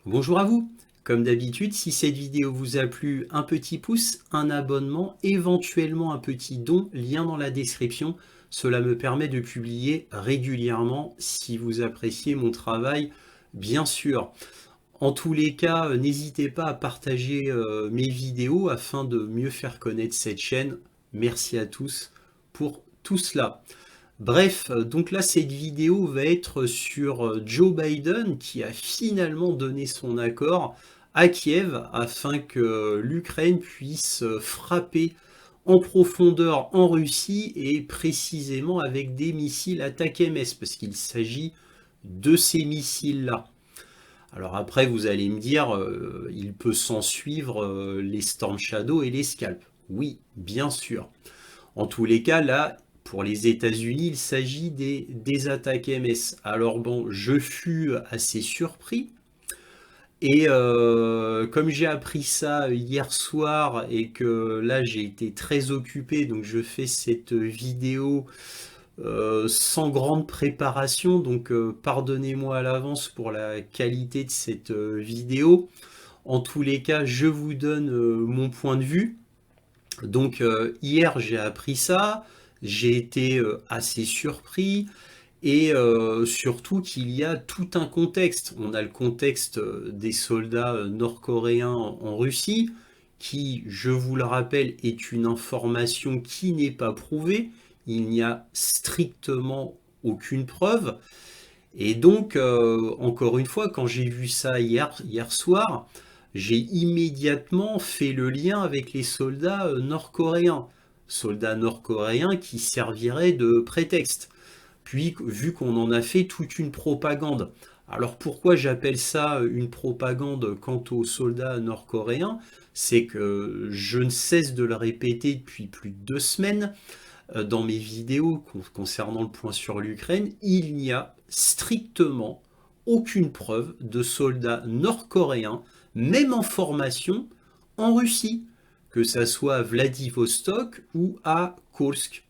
Bonjour à vous. Comme d'habitude, si cette vidéo vous a plu, un petit pouce, un abonnement, éventuellement un petit don, lien dans la description. Cela me permet de publier régulièrement si vous appréciez mon travail, bien sûr. En tous les cas, n'hésitez pas à partager mes vidéos afin de mieux faire connaître cette chaîne. Merci à tous pour tout cela. Bref, donc là, cette vidéo va être sur Joe Biden qui a finalement donné son accord à Kiev afin que l'Ukraine puisse frapper en profondeur en Russie et précisément avec des missiles ATACMS parce qu'il s'agit de ces missiles-là. Alors après, vous allez me dire, il peut s'en suivre les Storm Shadow et les Scalp. Oui, bien sûr. En tous les cas, là, pour les États-Unis, il s'agit des attaques MS. Alors bon, je fus assez surpris. Et comme j'ai appris ça hier soir et que là j'ai été très occupé, donc je fais cette vidéo sans grande préparation, donc pardonnez-moi à l'avance pour la qualité de cette vidéo. En tous les cas, je vous donne mon point de vue. Donc hier j'ai appris ça, j'ai été assez surpris et surtout qu'il y a tout un contexte. On a le contexte des soldats nord-coréens en Russie qui, je vous le rappelle, est une information qui n'est pas prouvée. Il n'y a strictement aucune preuve. Et donc, encore une fois, quand j'ai vu ça hier soir, j'ai immédiatement fait le lien avec les soldats nord-coréens. Soldats nord-coréens qui serviraient de prétexte. Puis, vu qu'on en a fait toute une propagande. Alors pourquoi j'appelle ça une propagande quant aux soldats nord-coréens? C'est que je ne cesse de le répéter depuis plus de 2 semaines dans mes vidéos concernant le point sur l'Ukraine, il n'y a strictement aucune preuve de soldats nord-coréens, même en formation, en Russie, que ça soit à Vladivostok ou à Kursk.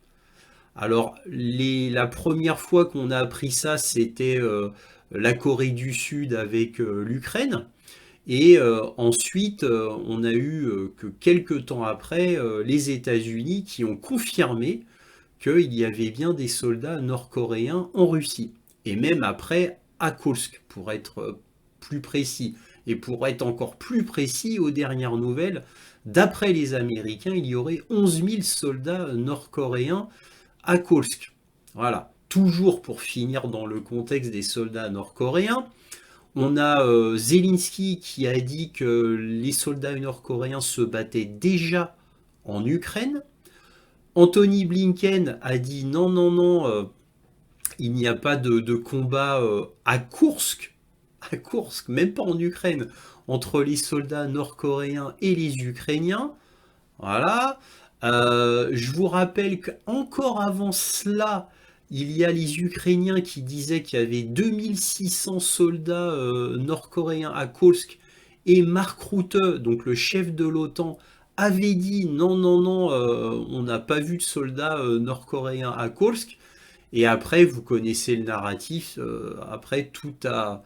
Alors, la première fois qu'on a appris ça, c'était la Corée du Sud avec l'Ukraine. Et ensuite, on a eu que quelques temps après, les États-Unis qui ont confirmé qu'il y avait bien des soldats nord-coréens en Russie. Et même après, à Kursk, pour être plus précis. Et pour être encore plus précis, aux dernières nouvelles, d'après les Américains, il y aurait 11 000 soldats nord-coréens à Kursk. Voilà. Toujours pour finir dans le contexte des soldats nord-coréens, on a Zelensky qui a dit que les soldats nord-coréens se battaient déjà en Ukraine. Anthony Blinken a dit non, non, non, il n'y a pas de combat à Kursk, même pas en Ukraine, entre les soldats nord-coréens et les Ukrainiens. Voilà. Je vous rappelle qu'encore avant cela, il y a les Ukrainiens qui disaient qu'il y avait 2600 soldats nord-coréens à Kursk et Mark Rutte, donc le chef de l'OTAN, avait dit non, non, non, on n'a pas vu de soldats nord-coréens à Kursk. Et après, vous connaissez le narratif, après tout a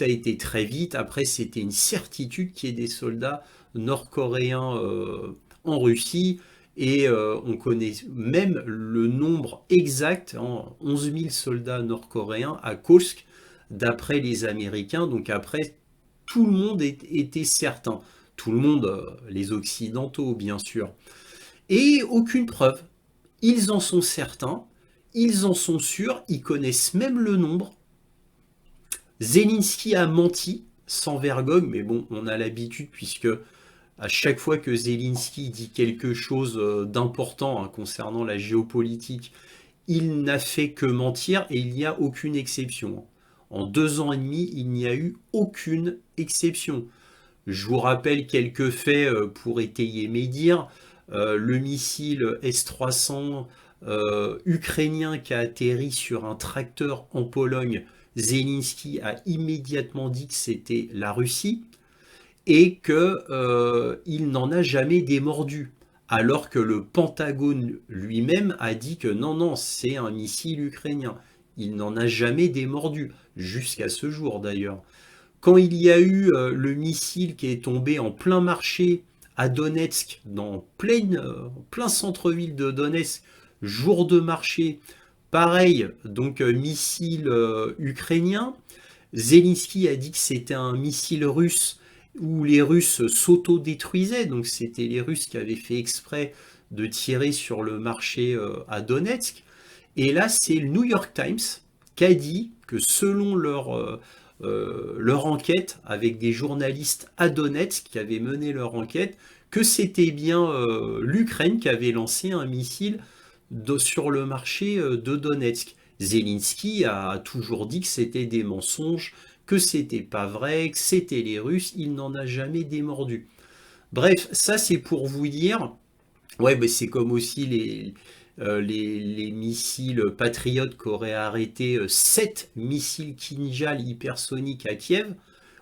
été très vite. Après, c'était une certitude qu'il y ait des soldats nord-coréens en Russie. Et on connaît même le nombre exact, hein, 11 000 soldats nord-coréens à Kursk, d'après les Américains. Donc après, tout le monde était certain. Tout le monde, les Occidentaux, bien sûr. Et aucune preuve. Ils en sont certains, ils en sont sûrs, ils connaissent même le nombre. Zelensky a menti, sans vergogne, mais bon, on a l'habitude puisque à chaque fois que Zelensky dit quelque chose d'important concernant la géopolitique, il n'a fait que mentir et il n'y a aucune exception. En 2 ans et demi, il n'y a eu aucune exception. Je vous rappelle quelques faits pour étayer mes dires. Le missile S-300 ukrainien qui a atterri sur un tracteur en Pologne, Zelensky a immédiatement dit que c'était la Russie et qu'il n'en a jamais démordu. Alors que le Pentagone lui-même a dit que non, non, c'est un missile ukrainien. Il n'en a jamais démordu, jusqu'à ce jour d'ailleurs. Quand il y a eu le missile qui est tombé en plein marché à Donetsk, plein centre-ville de Donetsk, jour de marché, pareil, donc missile ukrainien. Zelensky a dit que c'était un missile russe où les Russes s'auto-détruisaient, donc c'était les Russes qui avaient fait exprès de tirer sur le marché à Donetsk. Et là, c'est le New York Times qui a dit que selon leur enquête, avec des journalistes à Donetsk qui avaient mené leur enquête, que c'était bien l'Ukraine qui avait lancé un missile sur le marché de Donetsk. Zelensky a toujours dit que c'était des mensonges, que c'était pas vrai, que c'était les Russes, il n'en a jamais démordu. Bref, ça c'est pour vous dire, ouais, mais c'est comme aussi les missiles patriotes qui auraient arrêté 7 missiles Kinjal hypersoniques à Kiev.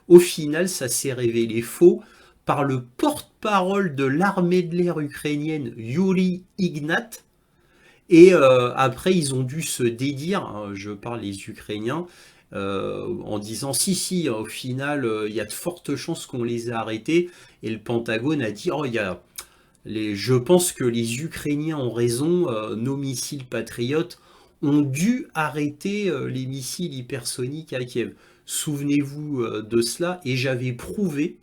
Au final, ça s'est révélé faux par le porte-parole de l'armée de l'air ukrainienne, Yuri Ignat. Et après, ils ont dû se dédire, hein, je parle les Ukrainiens, en disant si, au final, il y a de fortes chances qu'on les ait arrêtés. Et le Pentagone a dit, oh, je pense que les Ukrainiens ont raison, nos missiles patriotes ont dû arrêter les missiles hypersoniques à Kiev. Souvenez-vous de cela, et j'avais prouvé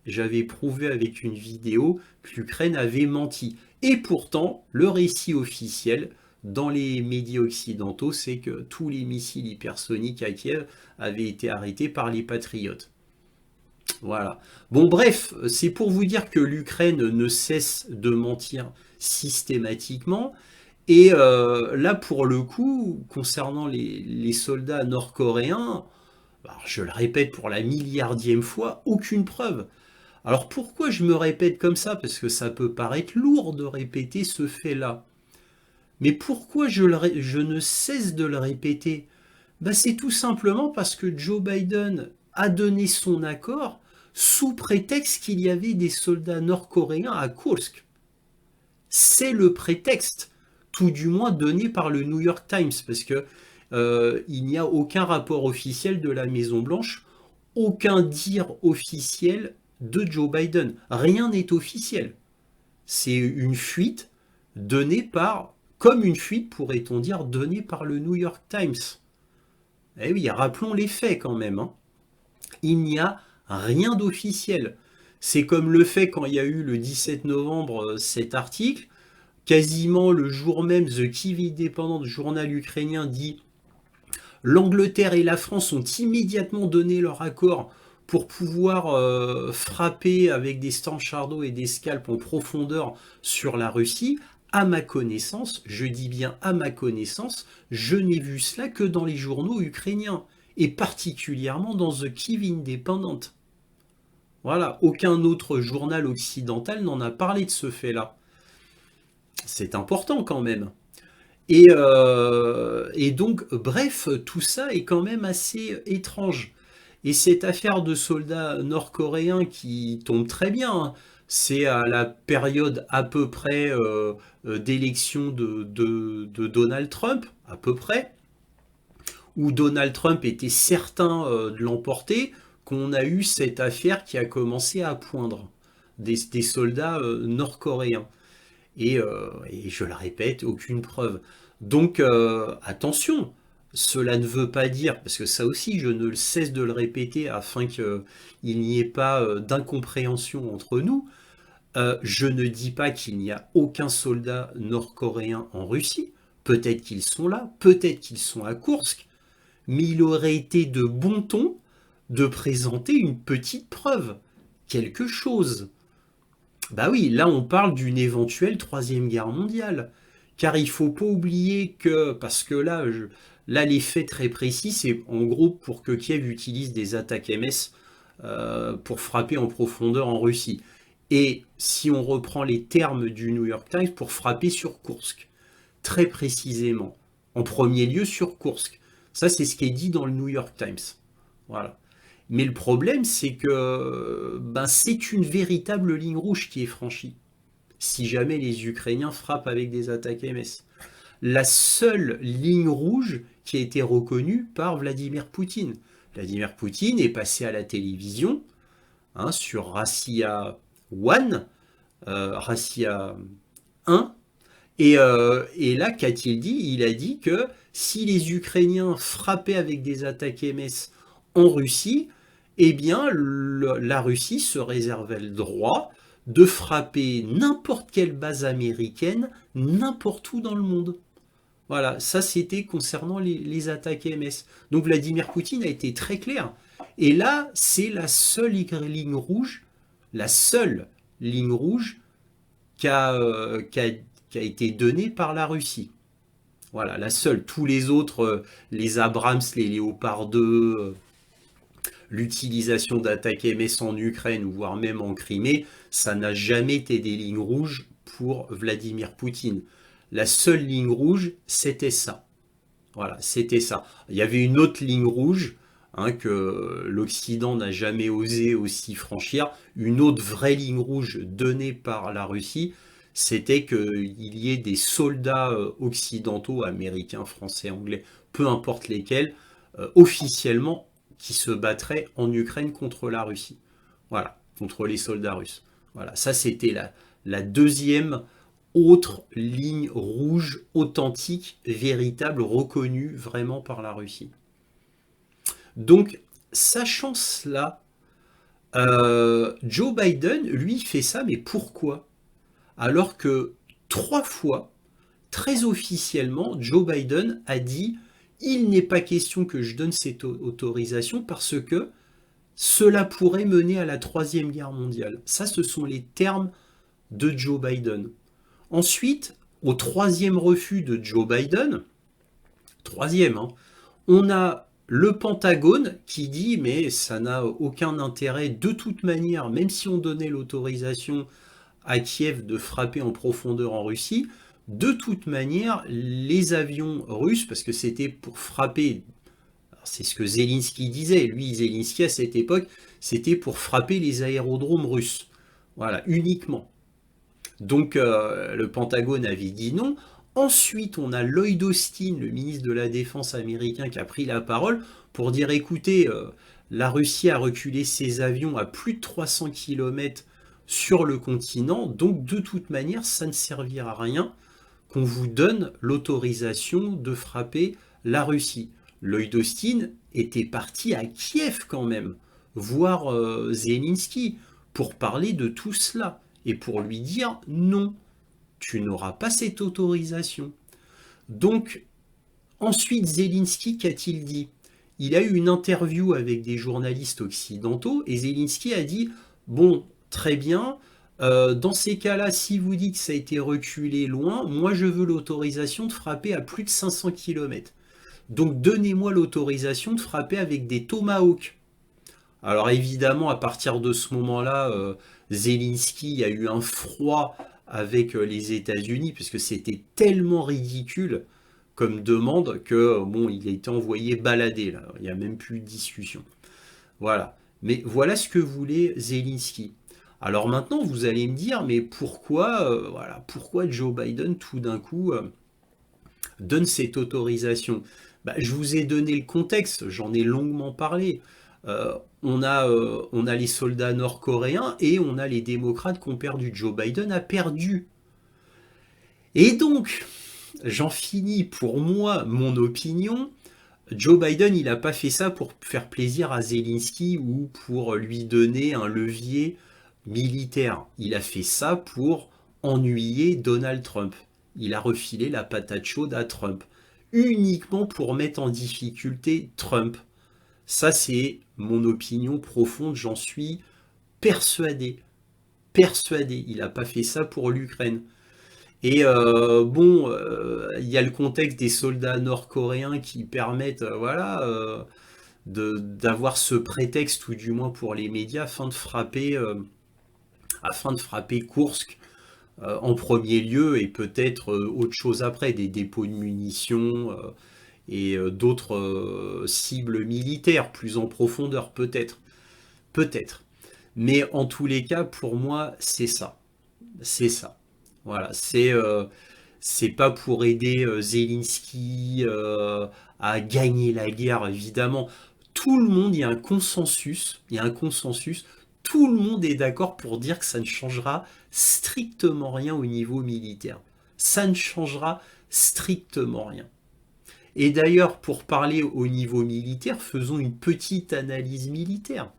avec une vidéo que l'Ukraine avait menti. Et pourtant, le récit officiel dans les médias occidentaux, c'est que tous les missiles hypersoniques à Kiev avaient été arrêtés par les patriotes. Voilà. Bon, bref, c'est pour vous dire que l'Ukraine ne cesse de mentir systématiquement. Et là, pour le coup, concernant les soldats nord-coréens, alors, je le répète pour la milliardième fois, aucune preuve. Alors pourquoi je me répète comme ça? Parce que ça peut paraître lourd de répéter ce fait-là. Mais pourquoi je ne cesse de le répéter? Ben, c'est tout simplement parce que Joe Biden a donné son accord sous prétexte qu'il y avait des soldats nord-coréens à Kursk. C'est le prétexte, tout du moins donné par le New York Times, parce que il n'y a aucun rapport officiel de la Maison Blanche, aucun dire officiel de Joe Biden. Rien n'est officiel. C'est une fuite donnée comme une fuite pourrait-on dire, donnée par le New York Times. Eh oui, rappelons les faits quand même, hein. Il n'y a rien d'officiel. C'est comme le fait quand il y a eu le 17 novembre cet article, quasiment le jour même, The Kyiv Independent, journal ukrainien, dit l'Angleterre et la France ont immédiatement donné leur accord pour pouvoir frapper avec des Storm Shadow et des scalps en profondeur sur la Russie. À ma connaissance, je dis bien à ma connaissance, je n'ai vu cela que dans les journaux ukrainiens, et particulièrement dans The Kyiv Independent. Voilà, aucun autre journal occidental n'en a parlé de ce fait-là. C'est important quand même. Et donc, bref, tout ça est quand même assez étrange. Et cette affaire de soldats nord-coréens qui tombe très bien, hein, c'est à la période à peu près d'élection de Donald Trump, à peu près, où Donald Trump était certain de l'emporter, qu'on a eu cette affaire qui a commencé à poindre des soldats nord-coréens. Et je le répète, aucune preuve. Donc attention, cela ne veut pas dire, parce que ça aussi je ne cesse de le répéter afin qu'il n'y ait pas d'incompréhension entre nous, je ne dis pas qu'il n'y a aucun soldat nord-coréen en Russie, peut-être qu'ils sont là, peut-être qu'ils sont à Koursk, mais il aurait été de bon ton de présenter une petite preuve, quelque chose. Bah oui, là on parle d'une éventuelle troisième guerre mondiale. Car il faut pas oublier que, parce que là les faits très précis, c'est en gros pour que Kiev utilise des attaques MS pour frapper en profondeur en Russie. Et si on reprend les termes du New York Times, pour frapper sur Koursk, très précisément. En premier lieu sur Koursk. Ça c'est ce qui est dit dans le New York Times. Voilà. Mais le problème, c'est que c'est une véritable ligne rouge qui est franchie, si jamais les Ukrainiens frappent avec des attaques MS. La seule ligne rouge qui a été reconnue par Vladimir Poutine. Vladimir Poutine est passé à la télévision, hein, sur Russia One, Russia 1, et là, qu'a-t-il dit? Il a dit que si les Ukrainiens frappaient avec des attaques MS en Russie, eh bien, la Russie se réservait le droit de frapper n'importe quelle base américaine, n'importe où dans le monde. Voilà, ça c'était concernant les attaques MS. Donc Vladimir Poutine a été très clair. Et là, c'est la seule ligne rouge qui a été donnée par la Russie. Voilà, la seule. Tous les autres, les Abrams, les Léopard 2, l'utilisation d'attaques MS en Ukraine, voire même en Crimée, ça n'a jamais été des lignes rouges pour Vladimir Poutine. La seule ligne rouge, c'était ça. Voilà, c'était ça. Il y avait une autre ligne rouge, hein, que l'Occident n'a jamais osé aussi franchir. Une autre vraie ligne rouge donnée par la Russie, c'était qu'il y ait des soldats occidentaux, américains, français, anglais, peu importe lesquels, officiellement, qui se battraient en Ukraine contre la Russie. Voilà, contre les soldats russes. Voilà, ça c'était la deuxième autre ligne rouge authentique, véritable, reconnue vraiment par la Russie. Donc, sachant cela, Joe Biden, lui, fait ça, mais pourquoi? Alors que 3 fois, très officiellement, Joe Biden a dit il n'est pas question que je donne cette autorisation parce que cela pourrait mener à la Troisième Guerre mondiale. Ça, ce sont les termes de Joe Biden. Ensuite, au troisième refus de Joe Biden, troisième, hein, on a le Pentagone qui dit mais ça n'a aucun intérêt de toute manière, même si on donnait l'autorisation à Kiev de frapper en profondeur en Russie, de toute manière, les avions russes, parce que c'était pour frapper, c'est ce que Zelensky disait, lui, Zelensky à cette époque, c'était pour frapper les aérodromes russes. Voilà, uniquement. Donc le Pentagone avait dit non. Ensuite, on a Lloyd Austin, le ministre de la Défense américain, qui a pris la parole pour dire écoutez, la Russie a reculé ses avions à plus de 300 km sur le continent, donc de toute manière, ça ne servira à rien qu'on vous donne l'autorisation de frapper la Russie. Lloyd Austin était parti à Kiev quand même, voir Zelensky, pour parler de tout cela, et pour lui dire non, tu n'auras pas cette autorisation. Donc, ensuite, Zelensky, qu'a-t-il dit? Il a eu une interview avec des journalistes occidentaux, et Zelensky a dit bon, très bien, dans ces cas-là, si vous dites que ça a été reculé loin, moi je veux l'autorisation de frapper à plus de 500 km. Donc donnez-moi l'autorisation de frapper avec des Tomahawks. Alors évidemment, à partir de ce moment-là, Zelensky a eu un froid avec les États-Unis, parce que c'était tellement ridicule comme demande que bon, il a été envoyé balader là. Il n'y a même plus de discussion. Voilà. Mais voilà ce que voulait Zelensky. Alors maintenant, vous allez me dire, mais pourquoi, pourquoi Joe Biden tout d'un coup donne cette autorisation? Je vous ai donné le contexte, j'en ai longuement parlé. On a les soldats nord-coréens et on a les démocrates qui ont perdu. Joe Biden a perdu. Et donc, j'en finis pour moi, mon opinion. Joe Biden, il n'a pas fait ça pour faire plaisir à Zelensky ou pour lui donner un levier militaire. Il a fait ça pour ennuyer Donald Trump. Il a refilé la patate chaude à Trump. Uniquement pour mettre en difficulté Trump. Ça, c'est mon opinion profonde, j'en suis persuadé. Persuadé. Il n'a pas fait ça pour l'Ukraine. Et il y a le contexte des soldats nord-coréens qui permettent, d'avoir ce prétexte, ou du moins pour les médias, afin de frapper Koursk en premier lieu, et peut-être autre chose après, des dépôts de munitions et d'autres cibles militaires plus en profondeur, peut-être. Peut-être. Mais en tous les cas, pour moi, c'est ça. C'est ça. Voilà, c'est pas pour aider Zelensky à gagner la guerre, évidemment. tout le monde, il y a un consensus, tout le monde est d'accord pour dire que ça ne changera strictement rien au niveau militaire. Ça ne changera strictement rien. Et d'ailleurs, pour parler au niveau militaire, faisons une petite analyse militaire.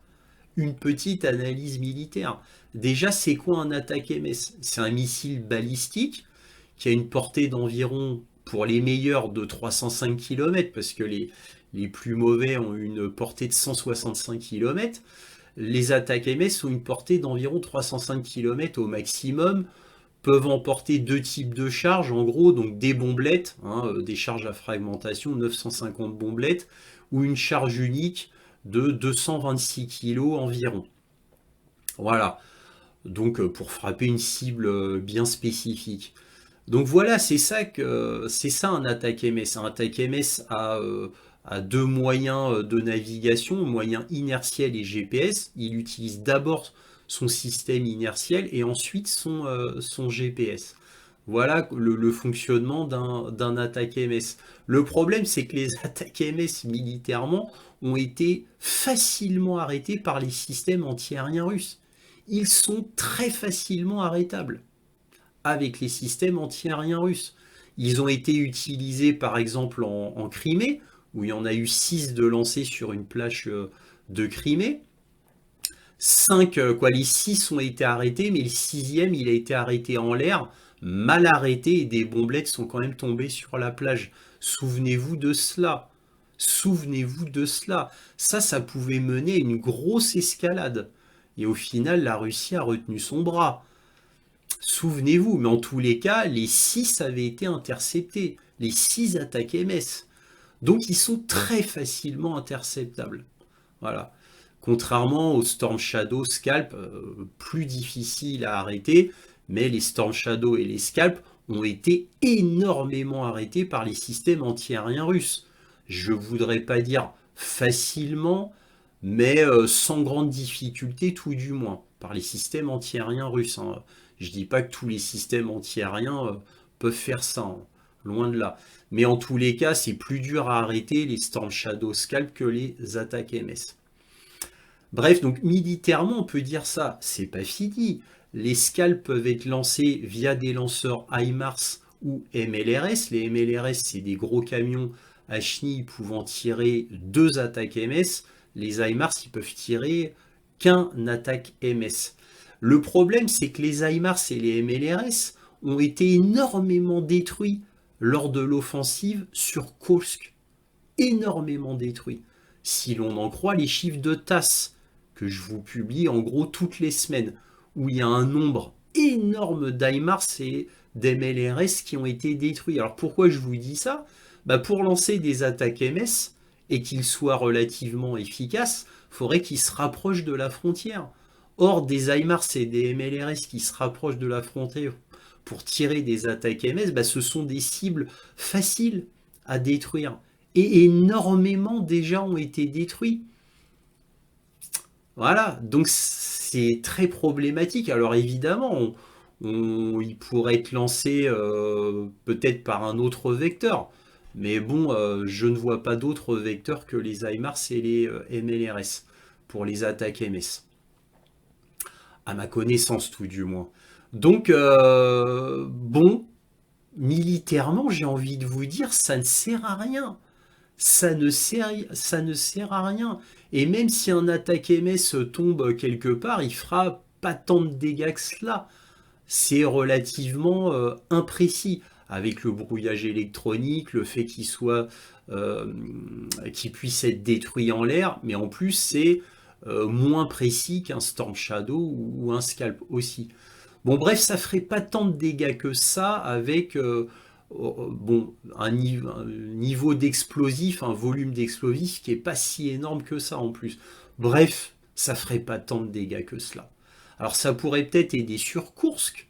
Une petite analyse militaire. Déjà, c'est quoi un ATACMS? C'est un missile balistique qui a une portée d'environ, pour les meilleurs, de 305 km, parce que les plus mauvais ont une portée de 165 km. Les ATACMS ont une portée d'environ 305 km au maximum, peuvent emporter deux types de charges, en gros, donc des bombelettes, des charges à fragmentation, 950 bombelettes, ou une charge unique de 226 kg environ. Voilà, donc pour frapper une cible bien spécifique. Donc voilà, c'est ça un attaque MS. Un attaque MS a deux moyens de navigation, moyen inertiel et GPS. Il utilise d'abord son système inertiel et ensuite son GPS. Voilà le fonctionnement d'un attaque MS. Le problème, c'est que les attaques MS militairement ont été facilement arrêtés par les systèmes antiaériens russes. Ils sont très facilement arrêtables avec les systèmes antiaériens russes. Ils ont été utilisés par exemple en Crimée, où il y en a eu 6 de lancés sur une plage de Crimée. 5, les 6 ont été arrêtés, mais le sixième, il a été arrêté en l'air, mal arrêté, et des bombelettes sont quand même tombées sur la plage. Souvenez-vous de cela. Souvenez-vous de cela. Ça pouvait mener à une grosse escalade. Et au final, la Russie a retenu son bras. Souvenez-vous, mais en tous les cas, les 6 avaient été interceptés. Les 6 attaques MS. Donc ils sont très facilement interceptables. Voilà. Contrairement aux Storm Shadow, Scalp, plus difficiles à arrêter, mais les Storm Shadow et les Scalp ont été énormément arrêtés par les systèmes antiaériens russes. Je ne voudrais pas dire facilement, mais sans grande difficulté tout du moins, par les systèmes antiaériens russes. Je ne dis pas que tous les systèmes antiaériens peuvent faire ça, loin de là. Mais en tous les cas, c'est plus dur à arrêter les Storm Shadow Scalp que les attaques MS. Bref, donc militairement, on peut dire ça, c'est pas fini. Les scalps peuvent être lancés via des lanceurs HIMARS ou MLRS. Les MLRS, c'est des gros camions à chenilles pouvant tirer 2 attaques MS. Les HIMARS, ils peuvent tirer qu'un attaque MS. Le problème, c'est que les HIMARS et les MLRS ont été énormément détruits lors de l'offensive sur Kursk. Énormément détruits. Si l'on en croit les chiffres de TASS, que je vous publie en gros toutes les semaines, où il y a un nombre énorme d'HIMARS et d'MLRS qui ont été détruits. Alors pourquoi je vous dis ça? Pour lancer des attaques MS et qu'ils soient relativement efficaces, il faudrait qu'ils se rapprochent de la frontière. Or, des HIMARS et des MLRS qui se rapprochent de la frontière pour tirer des attaques MS, ce sont des cibles faciles à détruire. Et énormément déjà ont été détruits. Voilà, donc c'est très problématique. Alors évidemment, il pourrait être lancé peut-être par un autre vecteur, mais bon, je ne vois pas d'autres vecteurs que les HIMARS et les MLRS pour les attaques MS. À ma connaissance tout du moins. Donc, bon, militairement, j'ai envie de vous dire, ça ne sert à rien. Ça ne sert à rien. Et même si un attaque MS tombe quelque part, il fera pas tant de dégâts que cela. C'est relativement imprécis. Avec le brouillage électronique, le fait qu'il puisse être détruit en l'air, mais en plus c'est moins précis qu'un Storm Shadow ou un Scalp aussi. Bon bref, ça ferait pas tant de dégâts que ça avec un niveau d'explosif, un volume d'explosif qui est pas si énorme que ça en plus. Bref, ça ferait pas tant de dégâts que cela. Alors ça pourrait peut-être aider sur Kursk.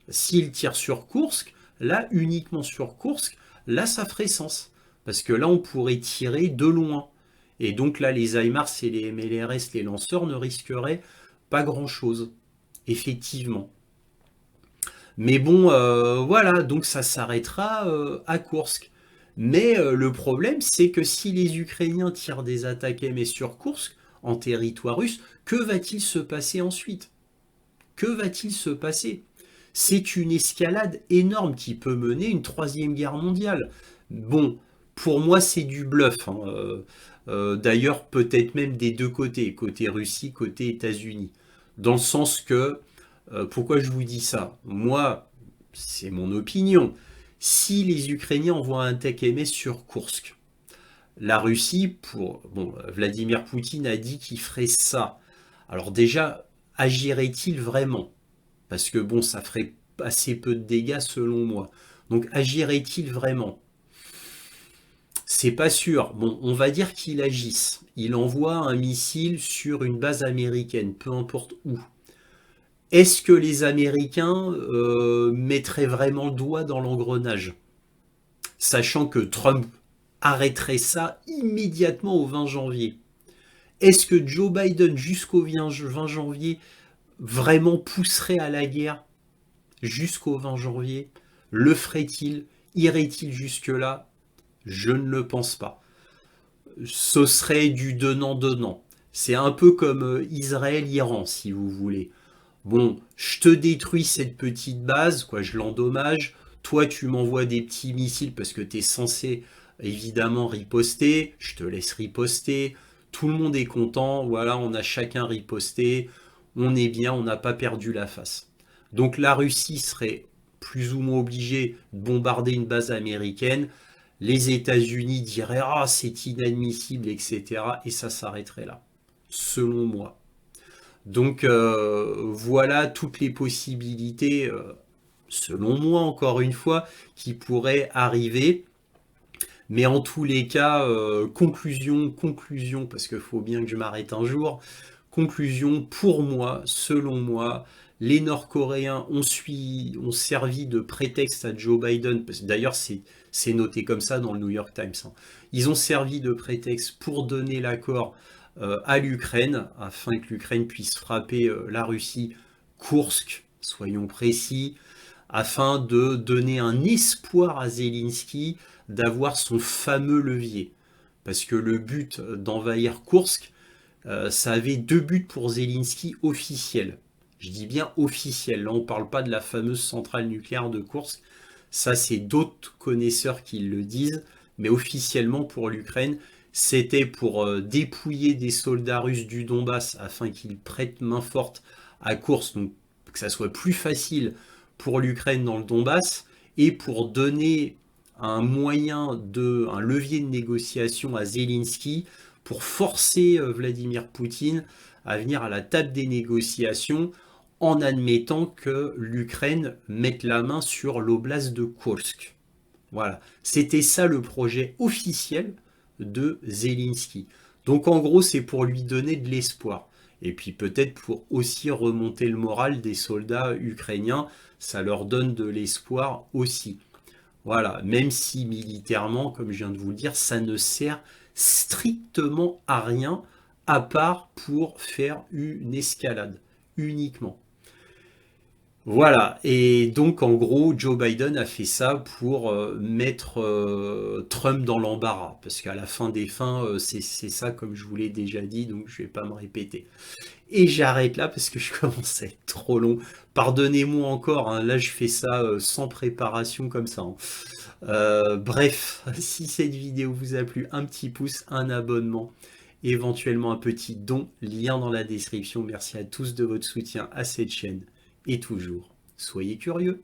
S'il tire sur Kursk, là uniquement sur Kursk, là ça ferait sens. Parce que là on pourrait tirer de loin. Et donc là les HIMARS et les MLRS, les lanceurs, ne risqueraient pas grand-chose. Effectivement. Mais bon, voilà, donc ça s'arrêtera à Kursk. Mais le problème, c'est que si les Ukrainiens tirent des attaques MS sur Koursk, en territoire russe, que va-t-il se passer ensuite? Que va-t-il se passer? C'est une escalade énorme qui peut mener une troisième guerre mondiale. Bon, pour moi, c'est du bluff, hein. D'ailleurs, peut-être même des deux côtés, côté Russie, côté États-Unis. Dans le sens que, pourquoi je vous dis ça? Moi, c'est mon opinion. Si les Ukrainiens envoient un attaque MS sur Koursk, la Russie, bon, Vladimir Poutine a dit qu'il ferait ça. Alors déjà, agirait-il vraiment? Parce que bon, ça ferait assez peu de dégâts selon moi. Donc agirait-il vraiment? C'est pas sûr. Bon, on va dire qu'il agisse. Il envoie un missile sur une base américaine, peu importe où. Est-ce que les Américains mettraient vraiment le doigt dans l'engrenage? Sachant que Trump arrêterait ça immédiatement au 20 janvier. Est-ce que Joe Biden, jusqu'au 20 janvier, vraiment pousserait à la guerre jusqu'au 20 janvier? Le ferait-il? Irait-il jusque-là? Je ne le pense pas. Ce serait du donnant-donnant. C'est un peu comme Israël-Iran, si vous voulez. Bon, je te détruis cette petite base, quoi, je l'endommage. Toi, tu m'envoies des petits missiles parce que tu es censé évidemment riposter. Je te laisse riposter. Tout le monde est content. Voilà, on a chacun riposté. On est bien, on n'a pas perdu la face. Donc la Russie serait plus ou moins obligée de bombarder une base américaine. Les États-Unis diraient ah c'est inadmissible, etc. Et ça s'arrêterait là, selon moi. Donc voilà toutes les possibilités, selon moi encore une fois, qui pourraient arriver. Mais en tous les cas, conclusion, parce qu'il faut bien que je m'arrête un jour. Conclusion, pour moi, selon moi, les Nord-Coréens ont servi de prétexte à Joe Biden, parce que d'ailleurs c'est noté comme ça dans le New York Times, hein. Ils ont servi de prétexte pour donner l'accord à l'Ukraine, afin que l'Ukraine puisse frapper la Russie, Koursk, soyons précis, afin de donner un espoir à Zelensky d'avoir son fameux levier. Parce que le but d'envahir Koursk, ça avait deux buts pour Zelensky officiels. Je dis bien officiels. Là, on ne parle pas de la fameuse centrale nucléaire de Koursk. Ça, c'est d'autres connaisseurs qui le disent. Mais officiellement, pour l'Ukraine, c'était pour dépouiller des soldats russes du Donbass afin qu'ils prêtent main forte à Koursk, donc que ça soit plus facile pour l'Ukraine dans le Donbass, et pour donner un un levier de négociation à Zelensky pour forcer Vladimir Poutine à venir à la table des négociations en admettant que l'Ukraine mette la main sur l'oblast de Kursk. Voilà, c'était ça le projet officiel de Zelensky. Donc en gros, c'est pour lui donner de l'espoir. Et puis peut-être pour aussi remonter le moral des soldats ukrainiens, ça leur donne de l'espoir aussi. Voilà, même si militairement, comme je viens de vous le dire, ça ne sert strictement à rien, à part pour faire une escalade, uniquement. Voilà, et donc en gros, Joe Biden a fait ça pour mettre Trump dans l'embarras, parce qu'à la fin des fins, c'est ça comme je vous l'ai déjà dit, donc je vais pas me répéter. Et j'arrête là parce que je commence à être trop long. Pardonnez-moi encore, hein, là je fais ça sans préparation comme ça, hein. Bref, si cette vidéo vous a plu, un petit pouce, un abonnement, éventuellement un petit don, lien dans la description. Merci à tous de votre soutien à cette chaîne. Et toujours, soyez curieux.